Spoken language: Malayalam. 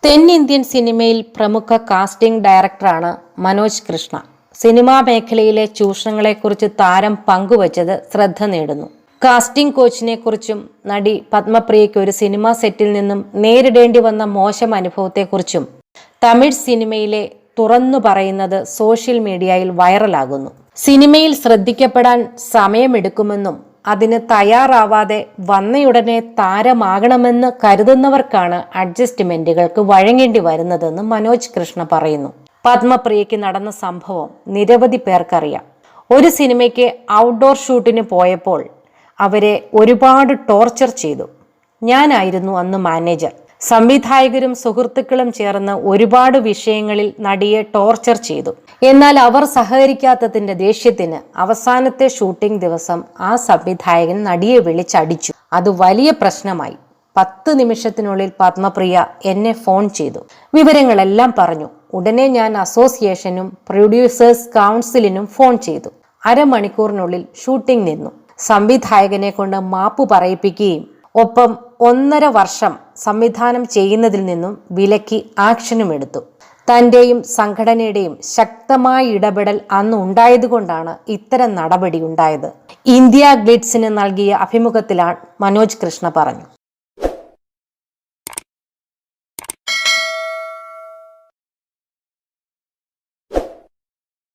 തെന്നിന്ത്യൻ സിനിമയിൽ പ്രമുഖ കാസ്റ്റിംഗ് ഡയറക്ടറാണ് മനോജ് കൃഷ്ണ. സിനിമാ മേഖലയിലെ ചൂഷണങ്ങളെക്കുറിച്ച് താരം പങ്കുവച്ചത് ശ്രദ്ധ നേടുന്നു. കാസ്റ്റിംഗ് കോച്ചിനെ കുറിച്ചും നടി പത്മപ്രിയയ്ക്ക് ഒരു സിനിമാ സെറ്റിൽ നിന്നും നേരിടേണ്ടി വന്ന മോശം അനുഭവത്തെക്കുറിച്ചും തമിഴ് സിനിമയിലെ തുറന്നു പറയുന്നത് സോഷ്യൽ മീഡിയയിൽ വൈറലാകുന്നു. സിനിമയിൽ ശ്രദ്ധിക്കപ്പെടാൻ സമയമെടുക്കുമെന്നും അതിന് തയ്യാറാവാതെ വന്നയുടനെ താരമാകണമെന്ന് കരുതുന്നവർക്കാണ് അഡ്ജസ്റ്റ്മെന്റുകൾക്ക് വഴങ്ങേണ്ടി വരുന്നതെന്ന് മനോജ് കൃഷ്ണ പറയുന്നു. പത്മപ്രിയയ്ക്ക് നടന്ന സംഭവം നിരവധി പേർക്കറിയാം. ഒരു സിനിമയ്ക്ക് ഔട്ട്ഡോർ ഷൂട്ടിന് പോയപ്പോൾ അവരെ ഒരുപാട് ടോർച്ചർ ചെയ്തു. ഞാനായിരുന്നു അന്ന് മാനേജർ. സംവിധായകരും സുഹൃത്തുക്കളും ചേർന്ന് ഒരുപാട് വിഷയങ്ങളിൽ നടിയെ ടോർച്ചർ ചെയ്തു. എന്നാൽ അവർ സഹകരിക്കാത്തതിന്റെ ദേഷ്യത്തിന് അവസാനത്തെ ഷൂട്ടിംഗ് ദിവസം ആ സംവിധായകൻ നടിയെ വിളിച്ചടിച്ചു. അത് വലിയ പ്രശ്നമായി. 10 നിമിഷത്തിനുള്ളിൽ പത്മപ്രിയ എന്നെ ഫോൺ ചെയ്തു, വിവരങ്ങളെല്ലാം പറഞ്ഞു. ഉടനെ ഞാൻ അസോസിയേഷനും പ്രൊഡ്യൂസേഴ്സ് കൗൺസിലിനും ഫോൺ ചെയ്തു. അരമണിക്കൂറിനുള്ളിൽ ഷൂട്ടിംഗ് നിന്നു. സംവിധായകനെ കൊണ്ട് മാപ്പ് പറയിപ്പിക്കുകയും ഒപ്പം 1.5 വർഷം സംവിധാനം ചെയ്യുന്നതിൽ നിന്നും വിലക്കി ആക്ഷനും എടുത്തു. തന്റെയും സംഘടനയുടെയും ശക്തമായ ഇടപെടൽ അന്ന് ഉണ്ടായതുകൊണ്ടാണ് ഇത്തരം നടപടി ഉണ്ടായത്. ഇന്ത്യ ഗ്ലിറ്റ്സിന് നൽകിയ അഭിമുഖത്തിലാണ് മനോജ് കൃഷ്ണ പറഞ്ഞു.